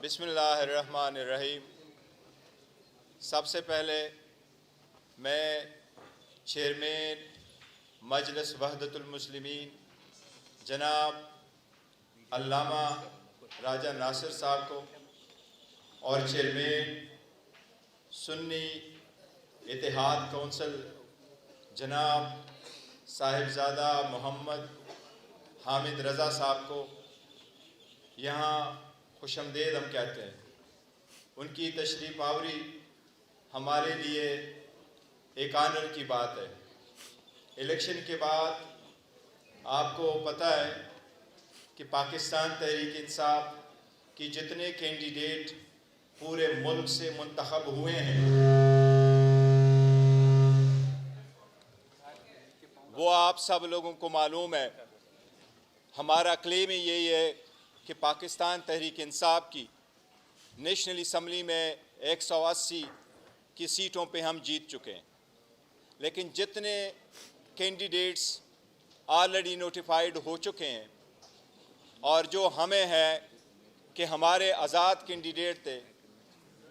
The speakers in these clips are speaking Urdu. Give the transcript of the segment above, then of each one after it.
بسم اللہ الرحمن الرحیم۔ سب سے پہلے میں چیئرمین مجلس وحدت المسلمین جناب علامہ راجہ ناصر صاحب کو اور چیئرمین سنی اتحاد کونسل جناب صاحبزادہ محمد حامد رضا صاحب کو یہاں خوش آمدید ہم کہتے ہیں۔ ان کی تشریف آوری ہمارے لیے ایک آنر کی بات ہے۔ الیکشن کے بعد آپ کو پتہ ہے کہ پاکستان تحریک انصاف کی جتنے کینڈیڈیٹ پورے ملک سے منتخب ہوئے ہیں وہ آپ سب لوگوں کو معلوم ہے۔ ہمارا کلیم یہی ہے کہ پاکستان تحریک انصاف کی نیشنل اسمبلی میں 180 کی سیٹوں پہ ہم جیت چکے ہیں، لیکن جتنے کینڈیڈیٹس آلریڈی نوٹیفائیڈ ہو چکے ہیں اور جو ہمیں ہے کہ ہمارے آزاد کینڈیڈیٹ تھے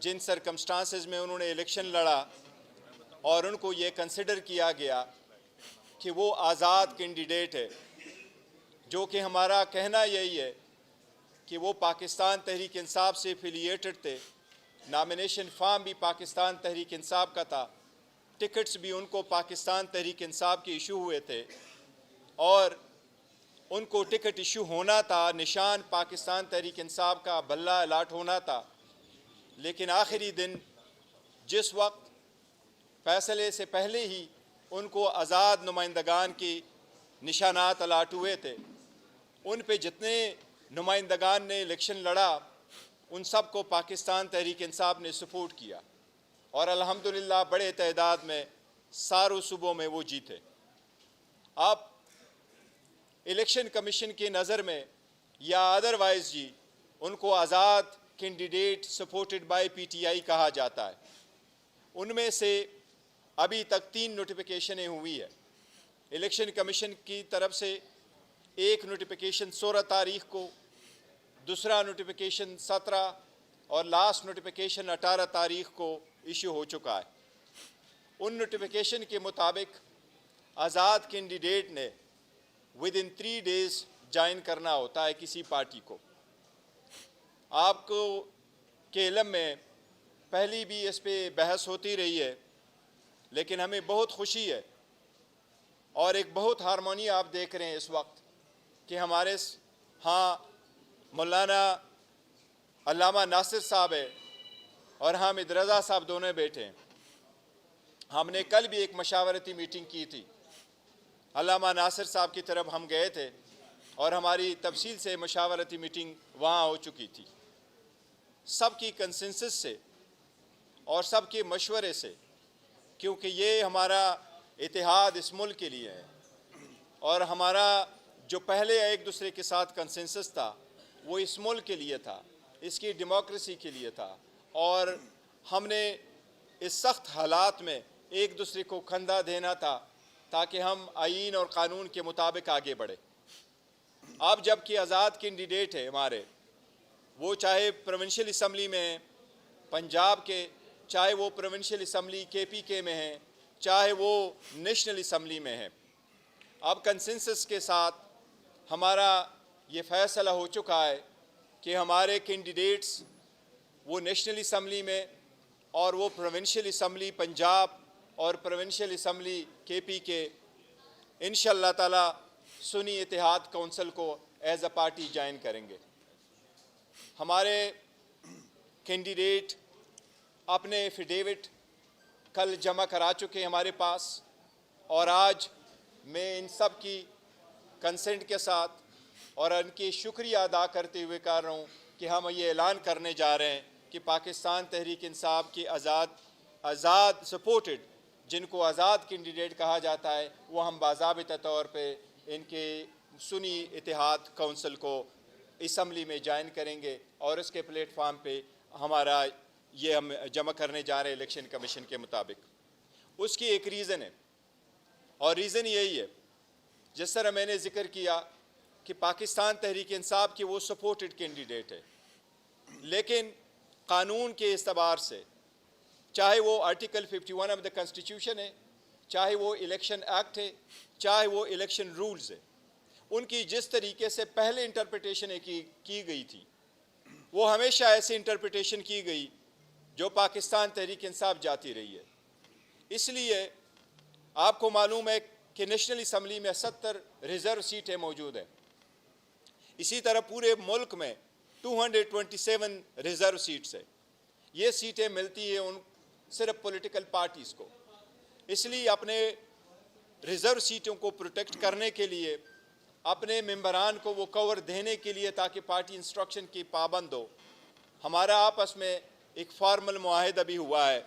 جن سرکمسٹانسز میں انہوں نے الیکشن لڑا اور ان کو یہ کنسیڈر کیا گیا کہ وہ آزاد کینڈیڈیٹ ہے، جو کہ ہمارا کہنا یہی ہے کہ وہ پاکستان تحریک انصاف سے ایفیلیٹڈ تھے، نامینیشن فارم بھی پاکستان تحریک انصاف کا تھا، ٹکٹس بھی ان کو پاکستان تحریک انصاف کے ایشو ہوئے تھے اور ان کو ٹکٹ ایشو ہونا تھا، نشان پاکستان تحریک انصاف کا بلہ الاٹ ہونا تھا، لیکن آخری دن جس وقت فیصلے سے پہلے ہی ان کو آزاد نمائندگان کی نشانات الاٹ ہوئے تھے، ان پہ جتنے نمائندگان نے الیکشن لڑا ان سب کو پاکستان تحریک انصاف نے سپورٹ کیا اور الحمدللہ بڑے تعداد میں ساروں صوبوں میں وہ جیتے۔ اب الیکشن کمیشن کی نظر میں یا ادروائز جی ان کو آزاد candidate supported by P T I کہا جاتا ہے۔ ان میں سے ابھی تک 3 نوٹیفیکیشنیں ہوئی ہے الیکشن کمیشن کی طرف سے۔ ایک نوٹیفیکیشن 16 تاریخ کو، دوسرا نوٹیفیکیشن 17 اور لاسٹ نوٹیفیکیشن 18 تاریخ کو ایشو ہو چکا ہے۔ ان نوٹیفیکیشن کے مطابق آزاد کینڈیڈیٹ نے ودن 3 days جوائن کرنا ہوتا ہے کسی پارٹی کو۔ آپ کو کے علم میں پہلی بھی اس پہ بحث ہوتی رہی ہے، لیکن ہمیں بہت خوشی ہے اور ایک بہت ہارمونی آپ دیکھ رہے ہیں اس وقت کہ ہمارے ہاں مولانا علامہ ناصر صاحب ہے اور حامد رضا صاحب دونوں بیٹھے ہیں۔ ہم نے کل بھی ایک مشاورتی میٹنگ کی تھی، علامہ ناصر صاحب کی طرف ہم گئے تھے اور ہماری تفصیل سے مشاورتی میٹنگ وہاں ہو چکی تھی۔ سب کی کنسنسس سے اور سب کے مشورے سے، کیونکہ یہ ہمارا اتحاد اس ملک کے لیے ہے اور ہمارا جو پہلے ایک دوسرے کے ساتھ کنسنسس تھا وہ اس ملک کے لیے تھا، اس کی ڈیموکریسی کے لیے تھا، اور ہم نے اس سخت حالات میں ایک دوسرے کو کندھا دینا تھا تاکہ ہم آئین اور قانون کے مطابق آگے بڑھیں۔ اب جب کہ آزاد کینڈیڈیٹ ہے ہمارے، وہ چاہے پروونشل اسمبلی میں ہیں پنجاب کے، چاہے وہ پروونشل اسمبلی کے پی کے میں ہیں، چاہے وہ نیشنل اسمبلی میں ہیں، اب کنسنسس کے ساتھ ہمارا یہ فیصلہ ہو چکا ہے کہ ہمارے کینڈیڈیٹس وہ نیشنل اسمبلی میں اور وہ پروونشل اسمبلی پنجاب اور پروونشل اسمبلی کے پی کے انشاءاللہ تعالی سنی اتحاد کونسل کو ایز اے پارٹی جوائن کریں گے۔ ہمارے کینڈیڈیٹ اپنے ایفیڈیوٹ کل جمع کرا چکے ہمارے پاس اور آج میں ان سب کی کنسنٹ کے ساتھ اور ان کی شکریہ ادا کرتے ہوئے کہہ رہا ہوں کہ ہم یہ اعلان کرنے جا رہے ہیں کہ پاکستان تحریک انصاف کی آزاد سپورٹڈ جن کو آزاد کینڈیڈیٹ کہا جاتا ہے وہ ہم باضابطہ طور پہ ان کے سنی اتحاد کونسل کو اسمبلی میں جوائن کریں گے اور اس کے پلیٹ فارم پہ ہمارا یہ ہم جمع کرنے جا رہے ہیں الیکشن کمیشن کے مطابق۔ اس کی ایک ریزن ہے اور ریزن یہی ہے، جس طرح میں نے ذکر کیا کہ پاکستان تحریک انصاف کی وہ سپورٹڈ کینڈیڈیٹ ہے، لیکن قانون کے اعتبار سے چاہے وہ آرٹیکل 51 آف دا کنسٹیٹیوشن ہے، چاہے وہ الیکشن ایکٹ ہے، چاہے وہ الیکشن رولز ہے، ان کی جس طریقے سے پہلے انٹرپریٹیشن کی گئی تھی وہ ہمیشہ ایسی انٹرپریٹیشن کی گئی جو پاکستان تحریک انصاف جاتی رہی ہے۔ اس لیے آپ کو معلوم ہے کہ نیشنل اسمبلی میں 70 ریزرو سیٹیں موجود ہیں، اسی طرح پورے ملک میں 227 ریزرو سیٹس ہیں۔ یہ سیٹیں ملتی ہیں ان صرف پولیٹیکل پارٹیز کو۔ اس لیے اپنے ریزرو سیٹوں کو پروٹیکٹ کرنے کے لیے، اپنے ممبران کو وہ کور دینے کے لیے تاکہ پارٹی انسٹرکشن کی پابند ہو، ہمارا آپس میں ایک فارمل معاہدہ بھی ہوا ہے،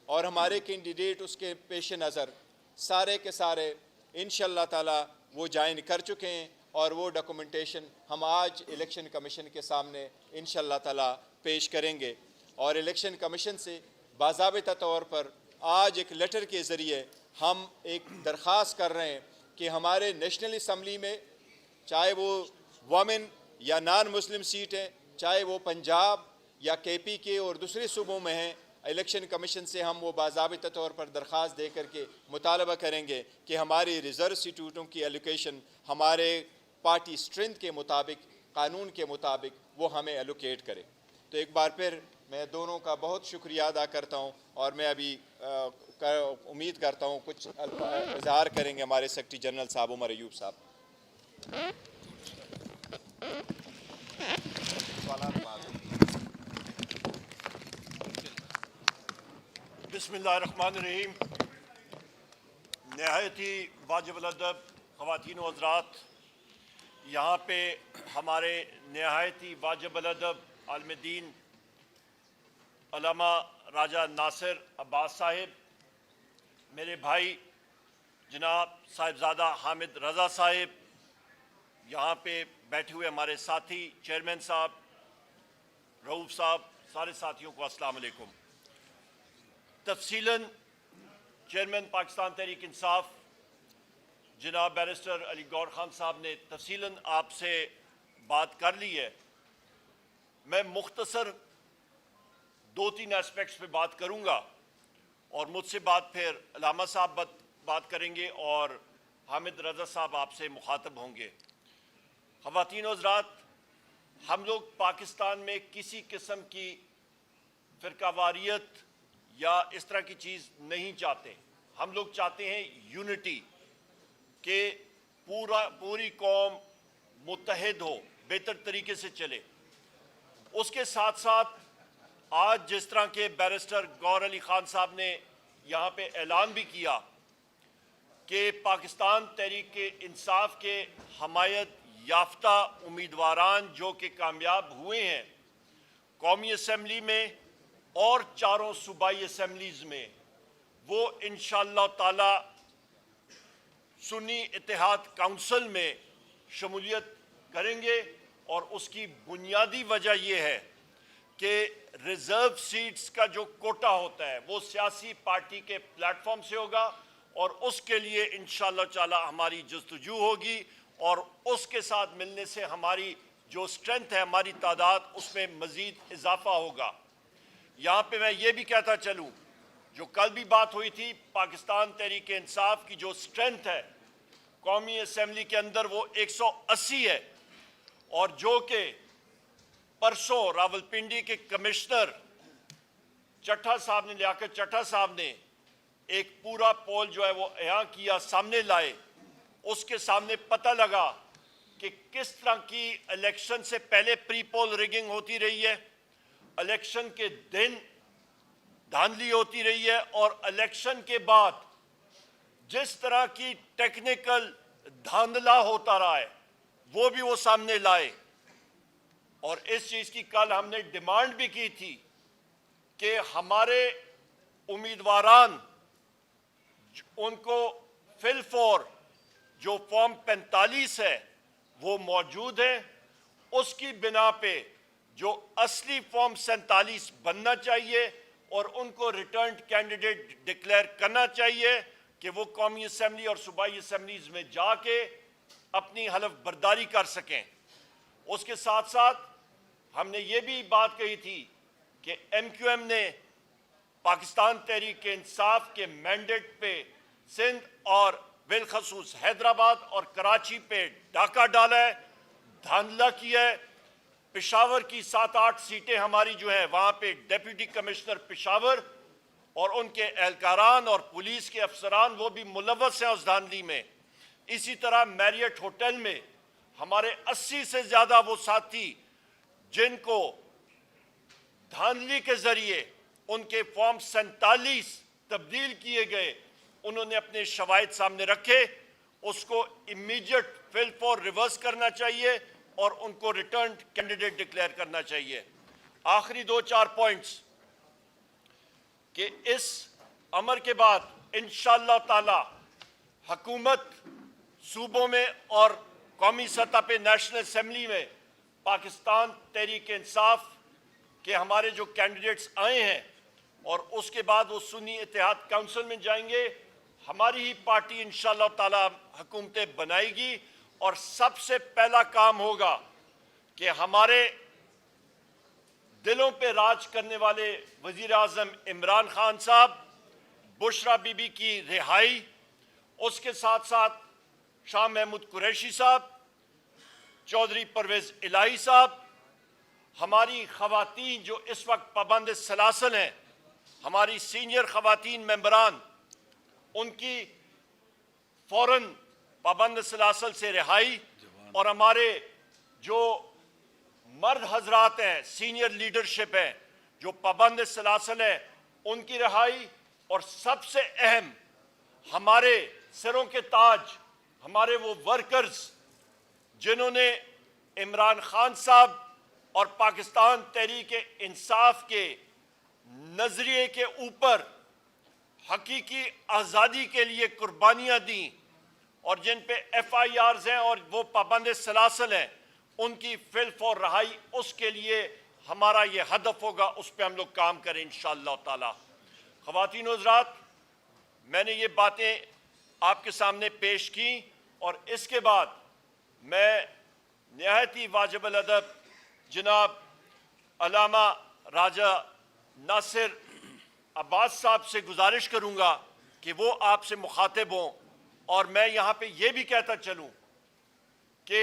اور ہمارے کینڈیڈیٹ اس کے پیش نظر سارے کے سارے انشاءاللہ تعالی وہ جوائن کر چکے ہیں، اور وہ ڈاکومنٹیشن ہم آج الیکشن کمیشن کے سامنے انشاءاللہ تعالی پیش کریں گے۔ اور الیکشن کمیشن سے باضابطہ طور پر آج ایک لیٹر کے ذریعے ہم ایک درخواست کر رہے ہیں کہ ہمارے نیشنل اسمبلی میں چاہے وہ وومن یا نان مسلم سیٹ ہیں، چاہے وہ پنجاب یا کے پی کے اور دوسرے صوبوں میں ہیں، الیکشن کمیشن سے ہم وہ باضابطہ طور پر درخواست دے کر کے مطالبہ کریں گے کہ ہماری ریزرو سیٹوں کی ایلوکیشن ہمارے پارٹی اسٹرینتھ کے مطابق، قانون کے مطابق وہ ہمیں ایلوکیٹ کرے۔ تو ایک بار پھر میں دونوں کا بہت شکریہ ادا کرتا ہوں، اور میں ابھی امید کرتا ہوں کچھ اظہار کریں گے ہمارے سیکرٹری جنرل صاحب عمر ایوب صاحب۔ بسم اللہ الرحمن الرحیم۔ نہایت ہی واجب الادب خواتین و حضرات، یہاں پہ ہمارے نہایت ہی واجب الادب عالم دین علامہ راجہ ناصر عباس صاحب، میرے بھائی جناب صاحبزادہ حامد رضا صاحب، یہاں پہ بیٹھے ہوئے ہمارے ساتھی چیئرمین صاحب، رؤوف صاحب، سارے ساتھیوں کو السلام علیکم۔ تفصیلاً چیئرمین پاکستان تحریک انصاف جناب بیرسٹر علی گور خان صاحب نے تفصیلاً آپ سے بات کر لی ہے۔ میں مختصر 2-3 اسپیکٹس پہ بات کروں گا، اور مجھ سے بات پھر علامہ صاحب بات کریں گے اور حامد رضا صاحب آپ سے مخاطب ہوں گے۔ خواتین و حضرات، ہم لوگ پاکستان میں کسی قسم کی فرقہ واریت یا اس طرح کی چیز نہیں چاہتے۔ ہم لوگ چاہتے ہیں یونٹی، کہ پوری قوم متحد ہو، بہتر طریقے سے چلے۔ اس کے ساتھ ساتھ آج جس طرح کے بیرسٹر گور علی خان صاحب نے یہاں پہ اعلان بھی کیا کہ پاکستان تحریک انصاف کے حمایت یافتہ امیدواران جو کہ کامیاب ہوئے ہیں قومی اسمبلی میں اور 4 صوبائی اسمبلیز میں، وہ انشاءاللہ تعالی سنی اتحاد کونسل میں شمولیت کریں گے۔ اور اس کی بنیادی وجہ یہ ہے کہ ریزرو سیٹس کا جو کوٹا ہوتا ہے وہ سیاسی پارٹی کے پلیٹ فارم سے ہوگا، اور اس کے لیے انشاءاللہ تعالی ہماری جستجو ہوگی، اور اس کے ساتھ ملنے سے ہماری جو اسٹرینتھ ہے، ہماری تعداد، اس میں مزید اضافہ ہوگا۔ یہاں پہ میں یہ بھی کہتا چلوں، جو کل بھی بات ہوئی تھی، پاکستان تحریک انصاف کی جو اسٹرینتھ ہے قومی اسمبلی کے اندر وہ 180 ہے، اور جو کہ پرسوں راولپنڈی کے کمشنر چٹھا صاحب نے، لیاقت چٹھا صاحب نے ایک پورا پول جو ہے وہ احاطہ کیا، سامنے لائے، اس کے سامنے پتہ لگا کہ کس طرح کی الیکشن سے پہلے پری پول ریگنگ ہوتی رہی ہے، الیکشن کے دن دھاندلی ہوتی رہی ہے، اور الیکشن کے بعد جس طرح کی ٹیکنیکل دھاندلا ہوتا رہا ہے وہ بھی وہ سامنے لائے۔ اور اس چیز کی کل ہم نے ڈیمانڈ بھی کی تھی کہ ہمارے امیدواران ان کو فل فور جو فارم 45 ہے وہ موجود ہے، اس کی بنا پہ جو اصلی فارم 47 بننا چاہیے، اور ان کو ریٹرنڈ کینڈیڈیٹ ڈکلیئر کرنا چاہیے کہ وہ قومی اسمبلی اور صوبائی اسمبلیز میں جا کے اپنی حلف برداری کر سکیں۔ اس کے ساتھ ساتھ ہم نے یہ بھی بات کہی تھی کہ ایم کیو ایم نے پاکستان تحریک انصاف کے مینڈیٹ پہ سندھ اور بالخصوص حیدرآباد اور کراچی پہ ڈاکہ ڈالا ہے، دھاندلا کیا ہے۔ پشاور کی 7-8 سیٹیں ہماری جو ہیں وہاں پہ ڈیپٹی کمشنر پشاور اور ان کے اہلکاران اور پولیس کے افسران وہ بھی ملوث ہیں اس دھاندلی میں۔ اسی طرح میریٹ ہوٹل میں ہمارے 80 سے زیادہ وہ ساتھی جن کو دھاندلی کے ذریعے ان کے فارم 47 تبدیل کیے گئے، انہوں نے اپنے شواہد سامنے رکھے، اس کو امیڈیٹ فل فور ریورس کرنا چاہیے اور ان کو ریٹرنڈ کینڈیڈیٹ ڈکلیئر کرنا چاہیے۔ آخری 2-4 پوائنٹس کہ اس امر کے بعد انشاءاللہ تعالی حکومت صوبوں میں اور قومی سطح پہ نیشنل اسمبلی میں پاکستان تحریک انصاف کے ہمارے جو کینڈیڈیٹس آئے ہیں اور اس کے بعد وہ سنی اتحاد کونسل میں جائیں گے، ہماری ہی پارٹی انشاءاللہ تعالی حکومتیں بنائے گی، اور سب سے پہلا کام ہوگا کہ ہمارے دلوں پہ راج کرنے والے وزیر اعظم عمران خان صاحب، بشرا بی بی کی رہائی، اس کے ساتھ ساتھ شاہ محمود قریشی صاحب، چودھری پرویز الہی صاحب، ہماری خواتین جو اس وقت پابند سلاسل ہیں، ہماری سینئر خواتین ممبران، ان کی فوراً پابند سلاسل سے رہائی، اور ہمارے جو مرد حضرات ہیں، سینئر لیڈرشپ ہیں جو پابند سلاسل ہیں، ان کی رہائی، اور سب سے اہم ہمارے سروں کے تاج، ہمارے وہ ورکرز جنہوں نے عمران خان صاحب اور پاکستان تحریک انصاف کے نظریے کے اوپر حقیقی آزادی کے لیے قربانیاں دیں، اور جن پہ ایف آئی آرز ہیں اور وہ پابند سلاسل ہیں، ان کی فل فور رہائی، اس کے لیے ہمارا یہ ہدف ہوگا، اس پہ ہم لوگ کام کریں انشاءاللہ تعالی۔ خواتین و حضرات، میں نے یہ باتیں آپ کے سامنے پیش کی، اور اس کے بعد میں نہایت ہی واجب الادب جناب علامہ راجہ ناصر عباس صاحب سے گزارش کروں گا کہ وہ آپ سے مخاطب ہوں، اور میں یہاں پہ یہ بھی کہتا چلوں کہ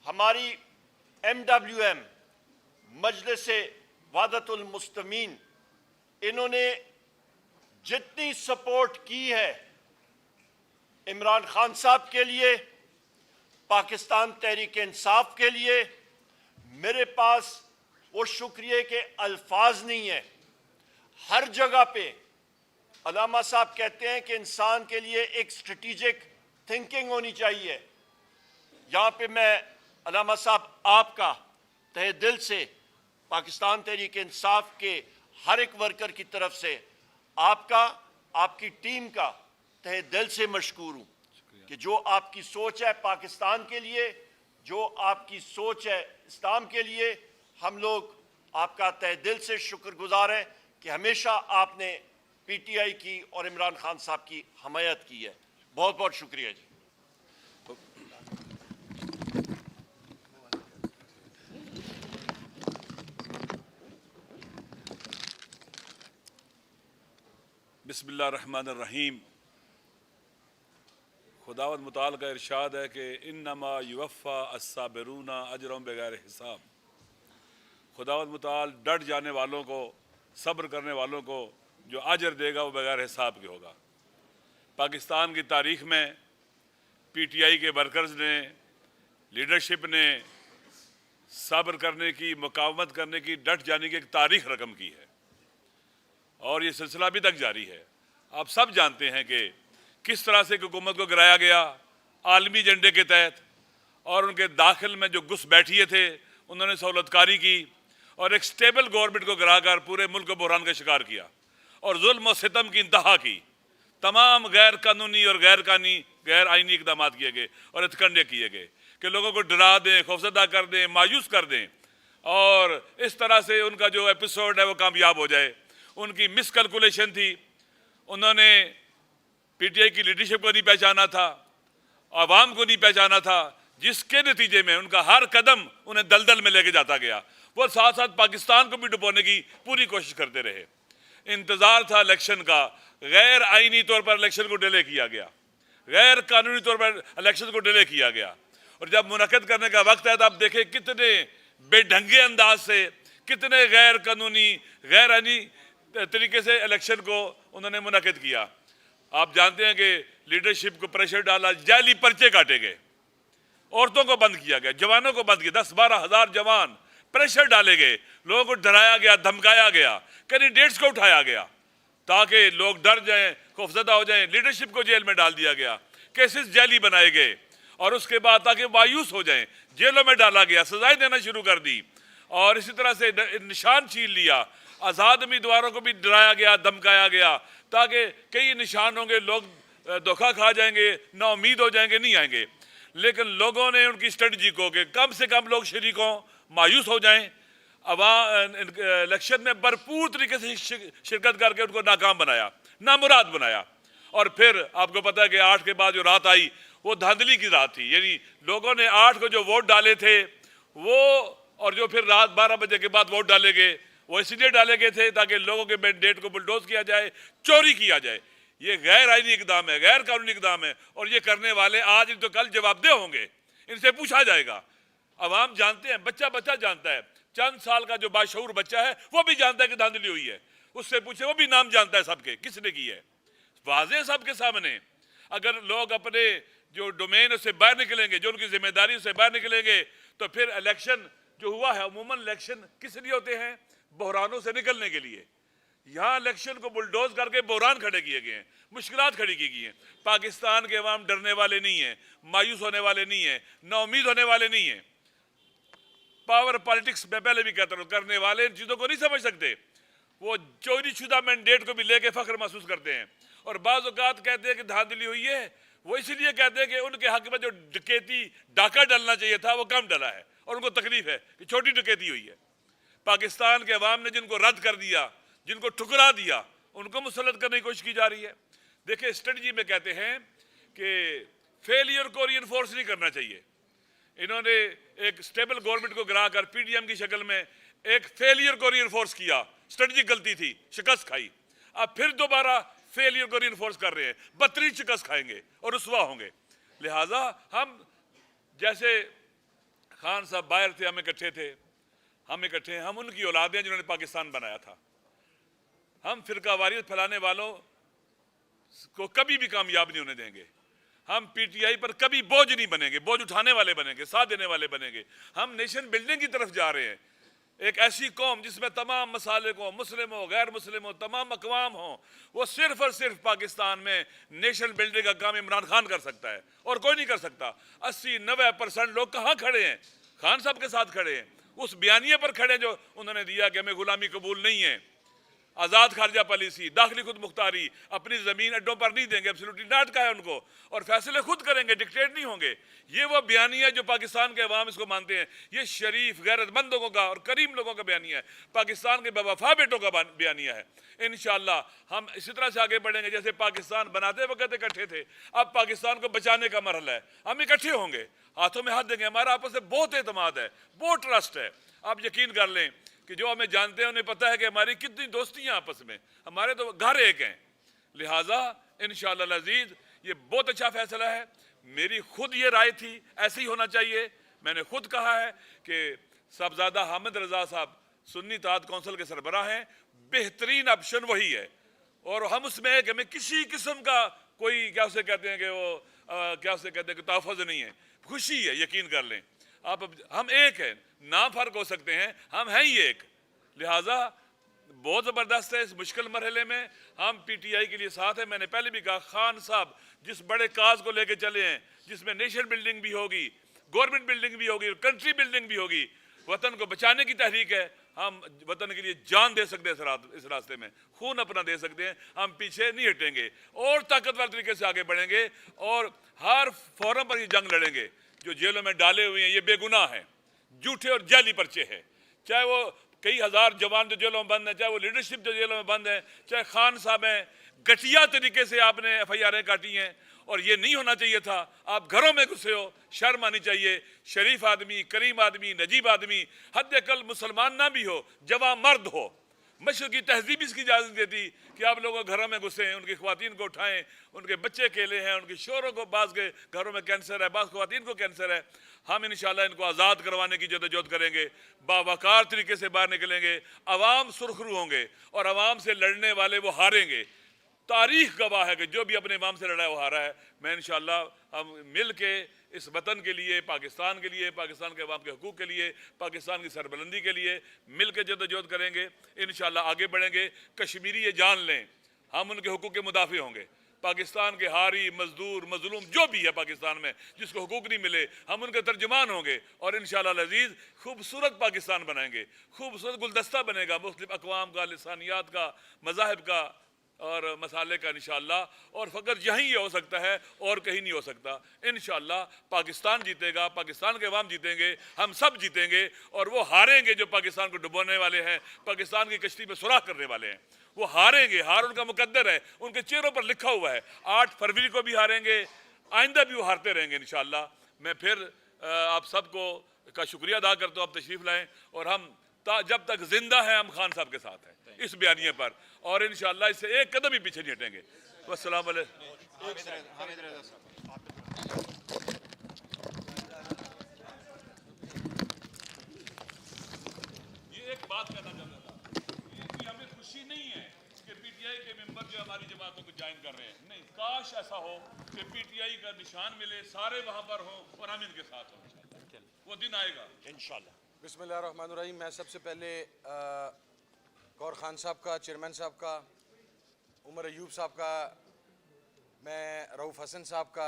ہماری ایم ڈبلیو ایم مجلس وحدت المسلمین، انہوں نے جتنی سپورٹ کی ہے عمران خان صاحب کے لیے، پاکستان تحریک انصاف کے لیے، میرے پاس وہ شکریہ کے الفاظ نہیں ہیں۔ ہر جگہ پہ علامہ صاحب کہتے ہیں کہ انسان کے لیے ایک اسٹریٹجک تھنکنگ ہونی چاہیے۔ یہاں پہ میں علامہ صاحب آپ کا تہ دل سے پاکستان تحریک انصاف کے ہر ایک ورکر کی طرف سے آپ کا، آپ کی ٹیم کا تہ دل سے مشکور ہوں کہ جو آپ کی سوچ ہے پاکستان کے لیے، جو آپ کی سوچ ہے اسلام کے لیے، ہم لوگ آپ کا تہ دل سے شکر گزار ہیں کہ ہمیشہ آپ نے پی ٹی آئی کی اور عمران خان صاحب کی حمایت کی ہے۔ بہت بہت شکریہ جی۔ بسم اللہ الرحمن الرحیم۔ خداوند متعال کا ارشاد ہے کہ انما یوفی الصابرون اجرهم بغیر حساب۔ خداوند متعال ڈٹ جانے والوں کو، صبر کرنے والوں کو جو اجر دے گا وہ بغیر حساب کے ہوگا۔ پاکستان کی تاریخ میں پی ٹی آئی کے ورکرز نے، لیڈرشپ نے صبر کرنے کی، مقاومت کرنے کی، ڈٹ جانے کی ایک تاریخ رقم کی ہے، اور یہ سلسلہ ابھی تک جاری ہے۔ آپ سب جانتے ہیں کہ کس طرح سے حکومت کو گرایا گیا عالمی ایجنڈے کے تحت، اور ان کے داخل میں جو گھس بیٹھیے تھے انہوں نے سہولت کاری کی اور ایک سٹیبل گورنمنٹ کو گرا کر پورے ملک کو بحران کا شکار کیا اور ظلم و ستم کی انتہا کی۔ تمام غیر قانونی اور غیر آئینی اقدامات کیے گئے اور ہتھکنڈے کیے گئے کہ لوگوں کو ڈرا دیں، خوفزدہ کر دیں، مایوس کر دیں، اور اس طرح سے ان کا جو ایپیسوڈ ہے وہ کامیاب ہو جائے۔ ان کی مس کیلکولیشن تھی، انہوں نے پی ٹی آئی کی لیڈرشپ کو نہیں پہچانا تھا، عوام کو نہیں پہچانا تھا، جس کے نتیجے میں ان کا ہر قدم انہیں دلدل میں لے کے جاتا گیا. وہ ساتھ ساتھ پاکستان کو بھی ڈبونے کی پوری کوشش کرتے رہے. انتظار تھا الیکشن کا. غیر آئینی طور پر الیکشن کو ڈیلے کیا گیا, غیر قانونی طور پر الیکشن کو ڈیلے کیا گیا, اور جب منعقد کرنے کا وقت ہے تو آپ دیکھیں کتنے بے ڈھنگے انداز سے, کتنے غیر قانونی غیر آئینی طریقے سے الیکشن کو انہوں نے منعقد کیا. آپ جانتے ہیں کہ لیڈرشپ کو پریشر ڈالا, جعلی پرچے کاٹے گئے, عورتوں کو بند کیا گیا, جوانوں کو بند کیا, 10-12 ہزار جوان پریشر ڈالے گئے, لوگوں کو ڈرایا گیا, دھمکایا گیا, کینڈیڈیٹس کو اٹھایا گیا تاکہ لوگ ڈر جائیں, خوفزدہ ہو جائیں. لیڈرشپ کو جیل میں ڈال دیا گیا, کیسز جعلی بنائے گئے, اور اس کے بعد تاکہ مایوس ہو جائیں جیلوں میں ڈالا گیا, سزائیں دینا شروع کر دی, اور اسی طرح سے نشان چھین لیا. آزاد امیدواروں کو بھی ڈرایا گیا, دھمکایا گیا تاکہ کئی نشان ہوں گے, لوگ دھوکہ کھا جائیں گے, نا امید ہو جائیں گے, نہیں آئیں گے. لیکن لوگوں نے ان کی اسٹریٹجی کو کہ کم سے کم لوگ شریک ہوں, مایوس ہو جائیں, الیکشن میں بھرپور طریقے سے شرکت کر کے ان کو ناکام بنایا, نامراد بنایا. اور پھر آپ کو پتہ ہے کہ 8 کے بعد جو رات آئی وہ دھاندلی کی رات تھی. یعنی لوگوں نے 8 کو جو ووٹ ڈالے تھے وہ, اور جو پھر رات 12 بجے کے بعد ووٹ ڈالے گئے, وہ اس لیے ڈالے گئے تھے تاکہ لوگوں کے مینڈیٹ کو بلڈوز کیا جائے, چوری کیا جائے. یہ غیر آئینی اقدام ہے, غیر قانونی اقدام ہے, اور یہ کرنے والے آج تو کل جواب دہ ہوں گے, ان سے پوچھا جائے گا. عوام جانتے ہیں, بچہ جانتا ہے, چند سال کا جو باشعور بچہ ہے وہ بھی جانتا ہے کہ دھاندلی ہوئی ہے. اس سے پوچھے, وہ بھی نام جانتا ہے سب کے, کس نے کی ہے, واضح سب کے سامنے. اگر لوگ اپنے جو ڈومین سے باہر نکلیں گے, جو ان کی ذمہ داری سے باہر نکلیں گے, تو پھر الیکشن جو ہوا ہے, عموماً الیکشن کس لیے ہوتے ہیں؟ بحرانوں سے نکلنے کے لیے. یہاں الیکشن کو بلڈوز کر کے بحران کھڑے کیے گئے ہیں, مشکلات کھڑی کی گئی ہیں. پاکستان کے عوام ڈرنے والے نہیں ہیں, مایوس ہونے والے نہیں ہیں, نا امید ہونے والے نہیں ہیں. پاور پالیٹکس میں پہلے بھی کہتا ہوں, کرنے والے ان چیزوں کو نہیں سمجھ سکتے. وہ چوری شدہ مینڈیٹ کو بھی لے کے فخر محسوس کرتے ہیں, اور بعض اوقات کہتے ہیں کہ دھاندلی ہوئی ہے, وہ اس لیے کہتے ہیں کہ ان کے حق میں جو ڈکیتی ڈاکہ ڈالنا چاہیے تھا وہ کم ڈلا ہے, اور ان کو تکلیف ہے کہ چھوٹی ڈکیتی ہوئی ہے. پاکستان کے عوام نے جن کو رد کر دیا, جن کو ٹھکرا دیا, ان کو مسلط کرنے کی کوشش کی جا رہی ہے. دیکھیں اسٹریٹجی میں کہتے ہیں کہ فیلئر کو ری انفورس نہیں کرنا چاہیے. انہوں نے ایک سٹیبل گورنمنٹ کو گرا کر پی ڈی ایم کی شکل میں ایک فیلئر کو ری انفورس کیا. اسٹریٹجی غلطی تھی, شکست کھائی. اب پھر دوبارہ فیلئر کو ری انفورس کر رہے ہیں, بدترین شکست کھائیں گے اور رسوا ہوں گے. لہٰذا ہم جیسے خان صاحب باہر تھے, ہم اکٹھے تھے, ہم اکٹھے ہیں, ہم ان کی اولاد ہیں جنہوں نے پاکستان بنایا تھا. ہم فرقہ واریت پھیلانے والوں کو کبھی بھی کامیاب نہیں ہونے دیں گے. ہم پی ٹی آئی پر کبھی بوجھ نہیں بنیں گے, بوجھ اٹھانے والے بنیں گے, ساتھ دینے والے بنیں گے. ہم نیشن بلڈنگ کی طرف جا رہے ہیں, ایک ایسی قوم جس میں تمام مسالک ہوں, مسلم ہو, غیر مسلم ہو, تمام اقوام ہوں. وہ صرف اور صرف پاکستان میں نیشن بلڈنگ کا کام عمران خان کر سکتا ہے, اور کوئی نہیں کر سکتا. 80-90% لوگ کہاں کھڑے ہیں؟ خان صاحب کے ساتھ کھڑے ہیں, اس بیانیے پر کھڑے ہیں جو انہوں نے دیا کہ ہمیں غلامی قبول نہیں ہے, آزاد خارجہ پالیسی, داخلی خود مختاری, اپنی زمین اڈوں پر نہیں دیں گے, ایبسولوٹلی ناٹ کا ہے ان کو, اور فیصلے خود کریں گے, ڈکٹیٹ نہیں ہوں گے. یہ وہ بیانیہ ہے جو پاکستان کے عوام اس کو مانتے ہیں. یہ شریف غیرت مند لوگوں کا اور کریم لوگوں کا بیانیہ ہے, پاکستان کے بے وفا بیٹوں کا بیانیہ ہے. انشاءاللہ ہم اسی طرح سے آگے بڑھیں گے جیسے پاکستان بناتے وقت اکٹھے تھے. اب پاکستان کو بچانے کا مرحلہ ہے, ہم اکٹھے ہوں گے, ہاتھوں میں ہاتھ دیں گے. ہمارا آپس میں بہت اعتماد ہے, بہت ٹرسٹ ہے. آپ یقین کر لیں کہ جو ہمیں جانتے ہیں انہیں پتہ ہے کہ ہماری کتنی دوستیاں آپس میں, ہمارے تو گھر ایک ہیں. لہٰذا انشاءاللہ العزیز یہ بہت اچھا فیصلہ ہے. میری خود یہ رائے تھی, ایسے ہی ہونا چاہیے. میں نے خود کہا ہے کہ صاحبزادہ حامد رضا صاحب سنی اتحاد کونسل کے سربراہ ہیں, بہترین آپشن وہی ہے. اور ہم اس میں کہ ہمیں کسی قسم کا کوئی کیا اسے کہتے ہیں کہ وہ کیا اسے کہتے ہیں کہ تحفظ نہیں ہے, خوشی ہے, یقین کر لیں. آپ ہم ایک ہیں, نام فرق ہو سکتے ہیں, ہم ہیں ہی ایک. لہٰذا بہت زبردست ہے. اس مشکل مرحلے میں ہم پی ٹی آئی کے لیے ساتھ ہیں. میں نے پہلے بھی کہا, خان صاحب جس بڑے کاز کو لے کے چلے ہیں, جس میں نیشن بلڈنگ بھی ہوگی, گورنمنٹ بلڈنگ بھی ہوگی, کنٹری بلڈنگ بھی ہوگی, وطن کو بچانے کی تحریک ہے. ہم وطن کے لیے جان دے سکتے ہیں, اس راستے میں خون اپنا دے سکتے ہیں. ہم پیچھے نہیں ہٹیں گے اور طاقتور طریقے سے آگے بڑھیں گے, اور ہر فورم پر یہ جنگ لڑیں گے. جو جیلوں میں ڈالے ہوئے ہیں یہ بے گناہ ہیں, جھوٹے اور جعلی پرچے ہیں. چاہے وہ کئی ہزار جوان جو جیلوں میں بند ہیں, چاہے وہ لیڈرشپ جو جیلوں میں بند ہے, چاہے خان صاحب ہیں, گھٹیا طریقے سے آپ نے ایف آئی آریں کاٹی ہیں, اور یہ نہیں ہونا چاہیے تھا. آپ گھروں میں گھسے ہو, شرم آنی چاہیے. شریف آدمی, کریم آدمی, نجیب آدمی, حد اقل مسلمان نہ بھی ہو, جوان مرد ہو. مشرق کی تہذیب اس کی اجازت دیتی کہ آپ لوگوں گھروں میں گھسیں, ان کی خواتین کو اٹھائیں, ان کے بچے اکیلے ہیں, ان کے شوہروں کو, بعض کے گھروں میں کینسر ہے, بعض خواتین کو کینسر ہے. ہم انشاءاللہ ان کو آزاد کروانے کی جدوجہد کریں گے, باوقار طریقے سے باہر نکلیں گے. عوام سرخرو ہوں گے اور عوام سے لڑنے والے وہ ہاریں گے. تاریخ گواہ ہے کہ جو بھی اپنے امام سے لڑا ہے وہ ہارا ہے. میں انشاءاللہ ہم مل کے اس وطن کے لیے, پاکستان کے لیے, پاکستان کے عوام کے حقوق کے لیے, پاکستان کی سربلندی کے لیے مل کے جدوجہد کریں گے. انشاءاللہ آگے بڑھیں گے. کشمیری یہ جان لیں ہم ان کے حقوق کے مدافع ہوں گے. پاکستان کے ہاری, مزدور, مظلوم جو بھی ہے پاکستان میں جس کو حقوق نہیں ملے, ہم ان کے ترجمان ہوں گے اور انشاءاللہ العزیز خوبصورت پاکستان بنائیں گے. خوبصورت گلدستہ بنے گا مختلف اقوام کا, لسانیات کا, مذاہب کا اور مسالے کا انشاءاللہ. اور فقط یہیں یہ ہو سکتا ہے اور کہیں نہیں ہو سکتا. انشاءاللہ پاکستان جیتے گا, پاکستان کے عوام جیتیں گے, ہم سب جیتیں گے. اور وہ ہاریں گے جو پاکستان کو ڈبونے والے ہیں, پاکستان کی کشتی میں سوراخ کرنے والے ہیں. وہ ہاریں گے, ہار ان کا مقدر ہے, ان کے چہروں پر لکھا ہوا ہے. 8 فروری کو بھی ہاریں گے, آئندہ بھی وہ ہارتے رہیں گے انشاءاللہ. میں پھر آپ سب کو کا شکریہ ادا کرتا ہوں, آپ تشریف لائیں. اور ہم جب تک زندہ ہیں ہم خان صاحب کے ساتھ ہیں اس بیانیے پر, اور انشاءاللہ اس سے ایک قدم بھی پیچھے نہیں ہٹیں گے. والسلام علیکم. حامد رضا صاحب. یہ ایک بات کہنا چاہتا تھا, یہ ہمیں خوشی نہیں ہے کہ پی ٹی آئی کے ممبر جو ہماری جماعتوں کو جوائن کر رہے ہیں. نہیں, کاش ایسا ہو کہ پی ٹی آئی کا نشان ملے, سارے وہاں پر ہوں اور ہم ان کے ساتھ ہوں. وہ دن آئے گا انشاءاللہ. بسم اللہ الرحمن الرحیم. میں سب سے پہلے غور خان صاحب کا, چیئرمین صاحب کا, عمر ایوب صاحب کا, میں رؤوف حسن صاحب کا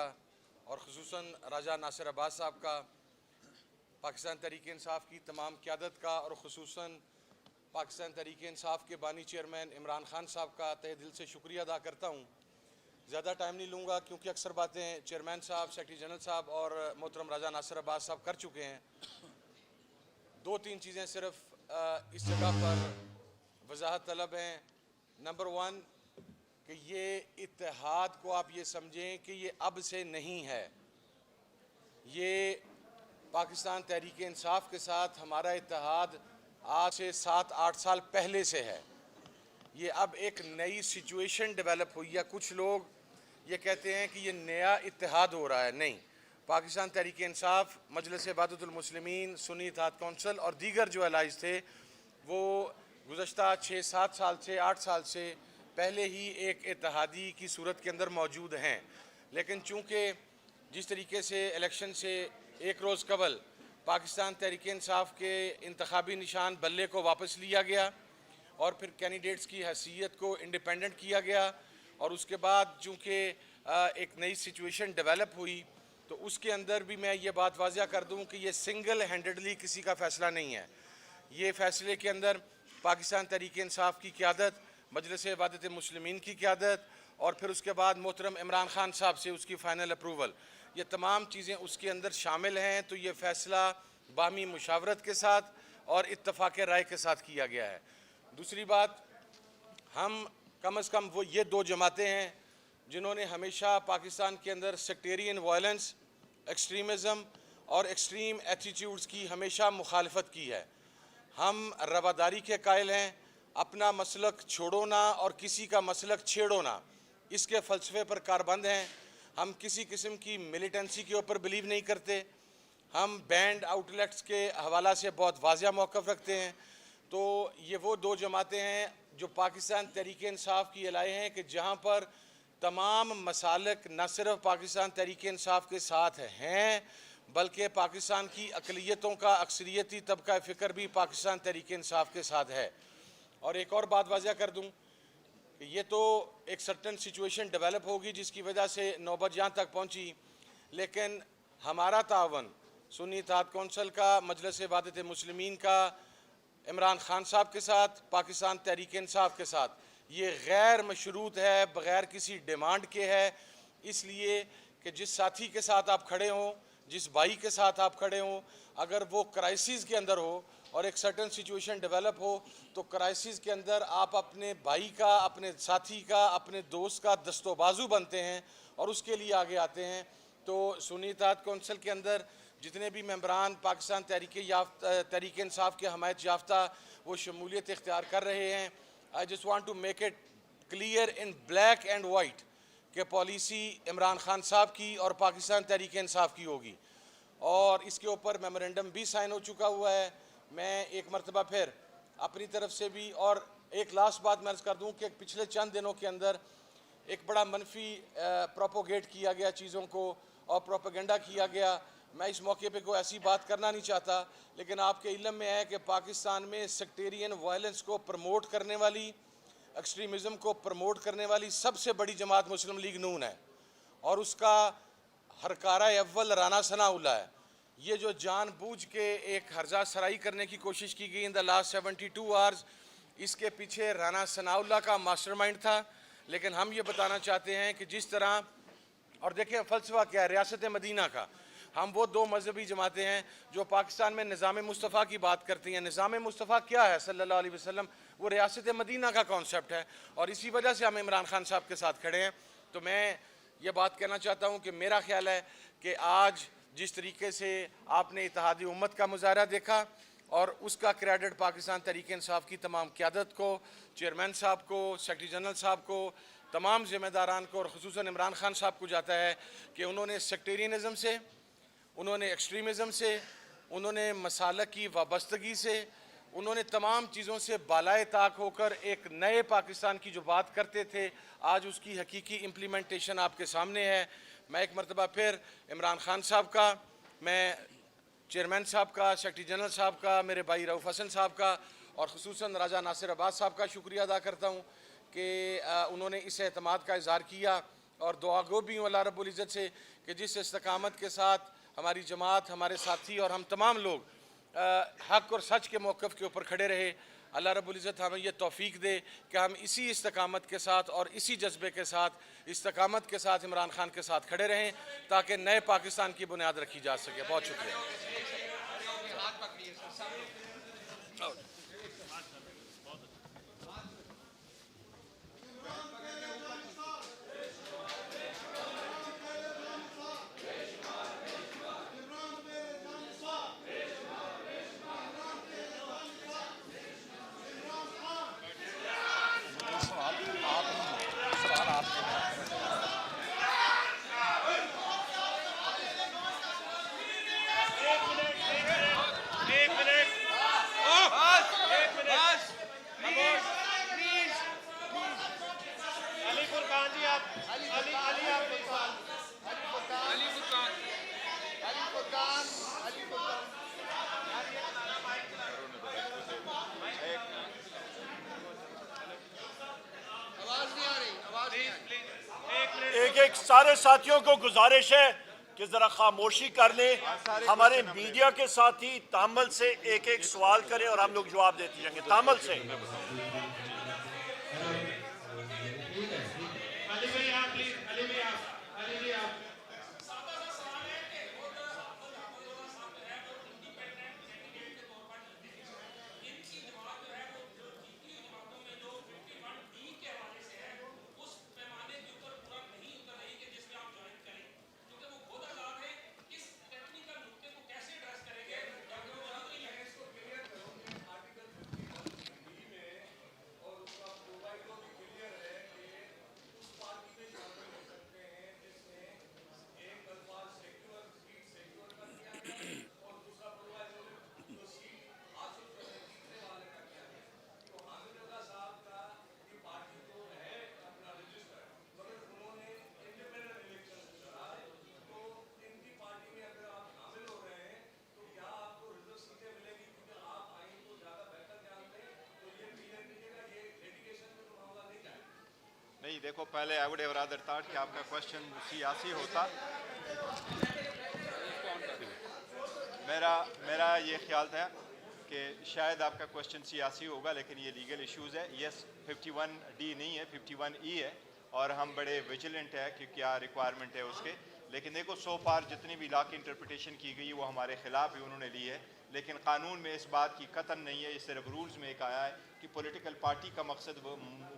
اور خصوصاً راجہ ناصر عباس صاحب کا, پاکستان تحریک انصاف کی تمام قیادت کا اور خصوصاً پاکستان تحریک انصاف کے بانی چیئرمین عمران خان صاحب کا تہ دل سے شکریہ ادا کرتا ہوں. زیادہ ٹائم نہیں لوں گا کیونکہ اکثر باتیں چیئرمین صاحب, سیکرٹری جنرل صاحب اور محترم راجہ ناصر عباس صاحب کر چکے ہیں. 2-3 چیزیں صرف اس جگہ پر وضاحت طلب ہیں. نمبر 1 کہ یہ اتحاد کو آپ یہ سمجھیں کہ یہ اب سے نہیں ہے. یہ پاکستان تحریک انصاف کے ساتھ ہمارا اتحاد آج سے 7-8 سال پہلے سے ہے. یہ اب ایک نئی سچویشن ڈیولپ ہوئی ہے. کچھ لوگ یہ کہتے ہیں کہ یہ نیا اتحاد ہو رہا ہے. نہیں, پاکستان تحریک انصاف, مجلس وحدت المسلمین, سنی اتحاد کونسل اور دیگر جو الائز تھے وہ گزشتہ 6-7 سال سے 8 سال سے پہلے ہی ایک اتحادی کی صورت کے اندر موجود ہیں. لیکن چونکہ جس طریقے سے الیکشن سے ایک روز قبل پاکستان تحریک انصاف کے انتخابی نشان بلے کو واپس لیا گیا اور پھر کینڈیڈیٹس کی حیثیت کو انڈیپینڈنٹ کیا گیا, اور اس کے بعد چونکہ ایک نئی سچویشن ڈیولپ ہوئی تو اس کے اندر بھی میں یہ بات واضح کر دوں کہ یہ سنگل ہینڈڈلی کسی کا فیصلہ نہیں ہے. یہ فیصلے کے اندر پاکستان تحریک انصاف کی قیادت, مجلس وحدت المسلمین کی قیادت اور پھر اس کے بعد محترم عمران خان صاحب سے اس کی فائنل اپروول, یہ تمام چیزیں اس کے اندر شامل ہیں. تو یہ فیصلہ باہمی مشاورت کے ساتھ اور اتفاق رائے کے ساتھ کیا گیا ہے. دوسری بات, ہم کم از کم وہ یہ 2 جماعتیں ہیں جنہوں نے ہمیشہ پاکستان کے اندر سیکٹیرین وائلنس, ایکسٹریمزم اور ایکسٹریم ایٹیٹیوڈز کی ہمیشہ مخالفت کی ہے. ہم رواداری کے قائل ہیں, اپنا مسلک چھوڑو نہ اور کسی کا مسلک چھیڑو نہ, اس کے فلسفے پر کاربند ہیں. ہم کسی قسم کی ملیٹنسی کے اوپر بلیو نہیں کرتے. ہم بینڈ آؤٹ لیٹس کے حوالہ سے بہت واضح موقف رکھتے ہیں. تو یہ وہ 2 جماعتیں ہیں جو پاکستان تحریک انصاف کی الائے ہیں کہ جہاں پر تمام مسالک نہ صرف پاکستان تحریک انصاف کے ساتھ ہیں بلکہ پاکستان کی اقلیتوں کا اکثریتی طبقہ فکر بھی پاکستان تحریک انصاف کے ساتھ ہے. اور ایک اور بات واضح کر دوں کہ یہ تو ایک سرٹن سچویشن ڈیولپ ہوگی جس کی وجہ سے نوبت جہاں تک پہنچی, لیکن ہمارا تعاون سنی اتحاد کونسل کا, مجلس وحدت المسلمین کا, عمران خان صاحب کے ساتھ, پاکستان تحریک انصاف کے ساتھ, یہ غیر مشروط ہے, بغیر کسی ڈیمانڈ کے ہے. اس لیے کہ جس ساتھی کے ساتھ آپ کھڑے ہوں, جس بھائی کے ساتھ آپ کھڑے ہوں, اگر وہ کرائسس کے اندر ہو اور ایک سرٹن سچویشن ڈیولپ ہو تو کرائسس کے اندر آپ اپنے بھائی کا، اپنے ساتھی کا، اپنے دوست کا دست و بازو بنتے ہیں اور اس کے لیے آگے آتے ہیں. تو سنی اتحاد کونسل کے اندر جتنے بھی ممبران پاکستان تحریک انصاف کے حمایت یافتہ وہ شمولیت اختیار کر رہے ہیں. I just want to make it clear in black and white کہ پالیسی عمران خان صاحب کی اور پاکستان تحریک انصاف کی ہوگی اور اس کے اوپر میمورنڈم بھی سائن ہو چکا ہوا ہے. میں ایک مرتبہ پھر اپنی طرف سے بھی اور ایک لاسٹ بات میں عرض کر دوں کہ پچھلے چند دنوں کے اندر ایک بڑا منفی پروپوگیٹ کیا گیا چیزوں کو اور پروپیگنڈا کیا گیا. میں اس موقع پہ کوئی ایسی بات کرنا نہیں چاہتا لیکن آپ کے علم میں ہے کہ پاکستان میں سیکٹیرین وائلنس کو پروموٹ کرنے والی، ایکسٹریمزم کو پروموٹ کرنے والی سب سے بڑی جماعت مسلم لیگ نون ہے اور اس کا ہرکارہ اول رانا ثناء اللہ ہے. یہ جو جان بوجھ کے ایک ہرزہ سرائی کرنے کی کوشش کی گئی ان دا لاسٹ 72 آورز، اس کے پیچھے رانا ثناء اللہ کا ماسٹر مائنڈ تھا. لیکن ہم یہ بتانا چاہتے ہیں کہ جس طرح، اور دیکھیں فلسفہ کیا ہے ریاست مدینہ کا، ہم وہ دو مذہبی جماعتیں ہیں جو پاکستان میں نظام مصطفیٰ کی بات کرتی ہیں. نظام مصطفیٰ کیا ہے صلی اللہ علیہ وسلم؟ وہ ریاست مدینہ کا کانسیپٹ ہے اور اسی وجہ سے ہم عمران خان صاحب کے ساتھ کھڑے ہیں. تو میں یہ بات کہنا چاہتا ہوں کہ میرا خیال ہے کہ آج جس طریقے سے آپ نے اتحادی امت کا مظاہرہ دیکھا اور اس کا کریڈٹ پاکستان تحریک انصاف کی تمام قیادت کو، چیئرمین صاحب کو، سیکرٹری جنرل صاحب کو، تمام ذمہ داران کو اور خصوصاً عمران خان صاحب کو جاتا ہے کہ انہوں نے سیکٹیرینزم سے، انہوں نے ایکسٹریمزم سے، انہوں نے مسالک کی وابستگی سے، انہوں نے تمام چیزوں سے بالائے طاق ہو کر ایک نئے پاکستان کی جو بات کرتے تھے آج اس کی حقیقی امپلیمنٹیشن آپ کے سامنے ہے. میں ایک مرتبہ پھر عمران خان صاحب کا، میں چیئرمین صاحب کا، سیکرٹری جنرل صاحب کا، میرے بھائی رؤوف حسن صاحب کا اور خصوصاً راجہ ناصر عباس صاحب کا شکریہ ادا کرتا ہوں کہ انہوں نے اس اعتماد کا اظہار کیا اور دعا گو بھی ہوں اللہ رب العزت سے کہ جس استقامت کے ساتھ ہماری جماعت، ہمارے ساتھی اور ہم تمام لوگ حق اور سچ کے موقف کے اوپر کھڑے رہے. اللہ رب العزت ہمیں یہ توفیق دے کہ ہم اسی استقامت کے ساتھ اور اسی جذبے کے ساتھ، استقامت کے ساتھ عمران خان کے ساتھ کھڑے رہیں تاکہ نئے پاکستان کی بنیاد رکھی جا سکے. بہت شکریہ. ایک سارے ساتھیوں کو گزارش ہے کہ ذرا خاموشی کر لیں. ہمارے میڈیا کے ساتھی تامل سے ایک ایک سوال کریں اور ہم لوگ جواب دیتے جائیں گے. تامل سے نہیں دیکھو پہلے I would have rather thought کہ آپ کا کوشچن سیاسی ہوتا. میرا یہ خیال تھا کہ شاید آپ کا کوشچن سیاسی ہوگا لیکن یہ لیگل ایشوز ہے. یس 51D نہیں ہے 51E ہے اور ہم بڑے ویجیلنٹ ہیں کہ کیا ریکوائرمنٹ ہے اس کے. لیکن دیکھو سو فار جتنی بھی لا کی انٹرپریٹیشن کی گئی وہ ہمارے خلاف ہی انہوں نے لی ہے. لیکن قانون میں اس بات کی قطن نہیں ہے, یہ صرف رولز میں ایک آیا ہے کہ پولیٹیکل پارٹی کا مقصد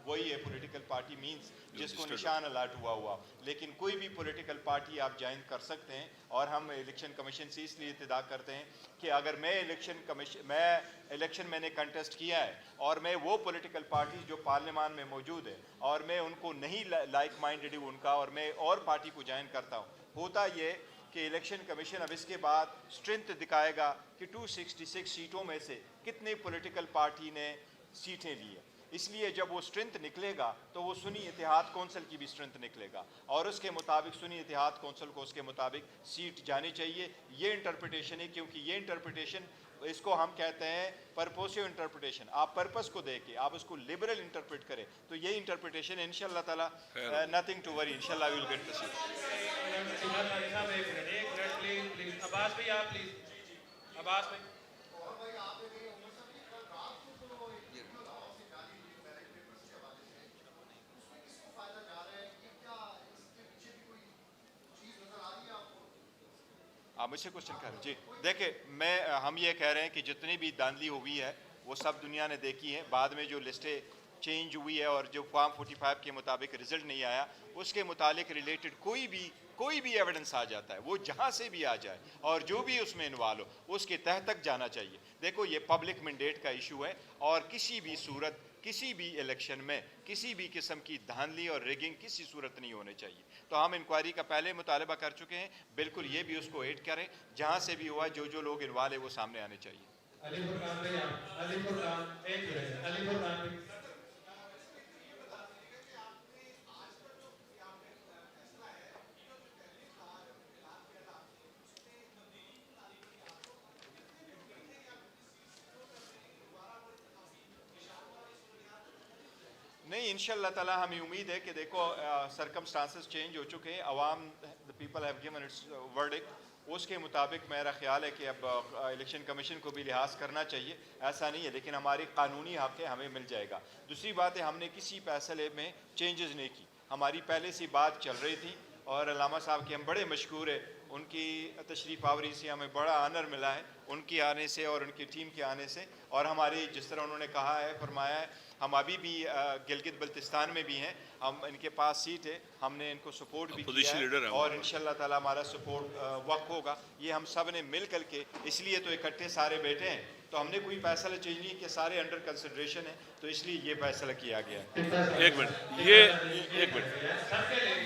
وہی ہے, پولیٹیکل پارٹی مینس جس کو نشان الاٹ ہوا, لیکن کوئی بھی پولیٹیکل پارٹی آپ جوائن کر سکتے ہیں. اور ہم الیکشن کمیشن سے اس لیے اتدا کرتے ہیں کہ اگر میں الیکشن میں نے کنٹیسٹ کیا ہے اور میں وہ پولیٹیکل پارٹی جو پارلیمان میں موجود ہے اور میں ان کو نہیں لائک مائنڈڈ ہوں ان کا, اور میں اور پارٹی کو جوائن کرتا ہوں, ہوتا یہ کہ الیکشن کمیشن اب اس کے بعد اسٹرینتھ دکھائے گا کہ 266 سیٹوں میں سے کتنے پولیٹیکل پارٹی نے سیٹیں لی ہیں. اس لیے جب وہ اسٹرینتھ نکلے گا تو وہ سنی اتحاد کونسل کی بھی اسٹرینتھ نکلے گا, اور اس کے مطابق سنی اتحاد کونسل کو اس کے مطابق سیٹ جانی چاہیے. یہ انٹرپریٹیشن ہے, کیونکہ یہ انٹرپریٹیشن اس کو ہم کہتے ہیں پرپوسیو انٹرپریٹیشن. آپ پرپس کو دے کے آپ اس کو لبرل انٹرپریٹ کریں تو یہ انٹرپریٹیشن ہے. انشاءاللہ تعالی نتھنگ ٹو وری, انشاءاللہ وی ول گیٹ دی سیٹ. عباس بھائی آپ پلیز, عباس بھائی. آپ مجھ سے کوشچن کر رہے ہیں جی. دیکھیں ہم یہ کہہ رہے ہیں کہ جتنی بھی دھاندلی ہوئی ہے وہ سب دنیا نے دیکھی ہے. بعد میں جو لسٹیں چینج ہوئی ہے اور جو فارم 45 کے مطابق رزلٹ نہیں آیا, اس کے متعلق ریلیٹڈ کوئی بھی ایویڈنس آ جاتا ہے, وہ جہاں سے بھی آ جائے اور جو بھی اس میں انوالو ہو اس کے تہ تک جانا چاہیے. دیکھو یہ پبلک مینڈیٹ کا ایشو ہے, اور کسی بھی صورت کسی بھی الیکشن میں کسی بھی قسم کی دھاندلی اور ریگنگ کسی صورت نہیں ہونے چاہیے. تو ہم انکوائری کا پہلے مطالبہ کر چکے ہیں, بالکل یہ بھی اس کو ایڈ کریں, جہاں سے بھی ہوا جو لوگ انوالو ہے وہ سامنے آنے چاہیے. علی فرقان بھائی, علی فرقان ایک منٹ, علی فرقان بھائی. نہیں, انشاءاللہ تعالی ہمیں امید ہے کہ دیکھو سرکمسٹانسز چینج ہو چکے ہیں, عوام the people have given its verdict, اس کے مطابق میرا خیال ہے کہ اب الیکشن کمیشن کو بھی لحاظ کرنا چاہیے. ایسا نہیں ہے, لیکن ہماری قانونی حق ہے, ہمیں مل جائے گا. دوسری بات ہے ہم نے کسی فیصلے میں چینجز نہیں کی, ہماری پہلے سے بات چل رہی تھی, اور علامہ صاحب کے ہم بڑے مشکور ہیں, ان کی تشریف آوری سے ہمیں بڑا آنر ملا ہے, ان کی آنے سے اور ان کی ٹیم کے آنے سے. اور ہماری جس طرح انہوں نے کہا ہے, فرمایا ہے, ہم ابھی بھی گلگت بلتستان میں بھی ہیں, ہم ان کے پاس سیٹ ہے, ہم نے ان کو سپورٹ بھی کیا ہے, اور انشاءاللہ تعالی ہمارا سپورٹ وقت ہوگا. یہ ہم سب نے مل کر کے, اس لیے تو اکٹھے سارے بیٹھے ہیں, تو ہم نے کوئی فیصلہ چینج نہیں کہ سارے انڈر کنسیڈریشن ہیں, تو اس لیے یہ فیصلہ کیا گیا ہے. ایک منٹ,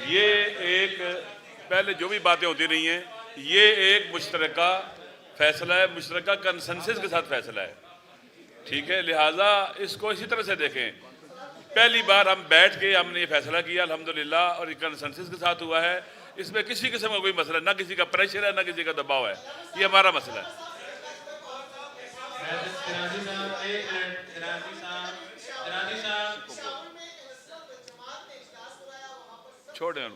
یہ ایک پہلے جو بھی باتیں ہوتی رہی ہیں, یہ ایک مشترکہ فیصلہ ہے, مشترکہ کنسنسس کے ساتھ فیصلہ ہے, ٹھیک ہے. لہٰذا اس کو اسی طرح سے دیکھیں, پہلی بار ہم بیٹھ کے ہم نے یہ فیصلہ کیا الحمدللہ, اور یہ کنسنسس کے ساتھ ہوا ہے. اس میں کسی قسم کا کوئی مسئلہ, نہ کسی کا پریشر ہے, نہ کسی کا دباؤ ہے, یہ ہمارا مسئلہ ہے. سراجی صاحب ایک منٹ, سراجی صاحب چھوڑیں ان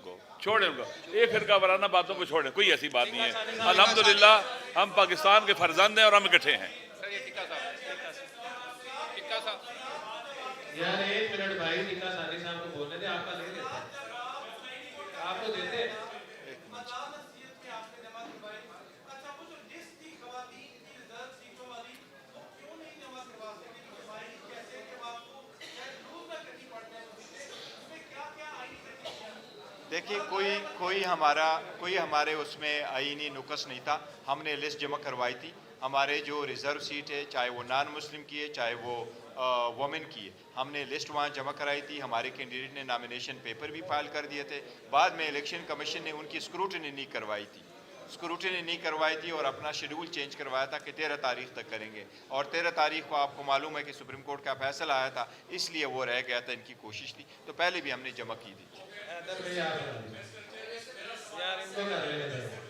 کو, ایک فرقہ وارانہ باتوں کو چھوڑیں, کوئی ایسی بات نہیں ہے. الحمدللہ ہم پاکستان کے فرزند ہیں اور ہم اکٹھے ہیں. یار ایک منٹ بھائی, ٹکا ثانی صاحب کو بولنے دیں, آپ کا لے لیتے ہیں, آپ کو دیتے ہیں. دیکھیے کوئی ہمارے اس میں آئینی نقص نہیں تھا. ہم نے لسٹ جمع کروائی تھی, ہمارے جو ریزرو سیٹ ہے, چاہے وہ نان مسلم کی ہے چاہے وہ وومن کی ہے, ہم نے لسٹ وہاں جمع کرائی تھی. ہمارے کینڈیڈیٹ نے نامینیشن پیپر بھی فائل کر دیے تھے. بعد میں الیکشن کمیشن نے ان کی اسکروٹنی نہیں کروائی تھی اور اپنا شیڈول چینج کروایا تھا کہ 13 تاریخ تک کریں گے, اور 13 تاریخ کو آپ کو معلوم ہے کہ سپریم کورٹ کا فیصلہ آیا تھا, اس لیے وہ رہ گیا تھا. ان کی کوشش تھی, تو پہلے بھی ہم نے جمع کی تھی. یار ان کو کر رہے ہیں.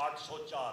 804।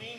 3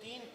3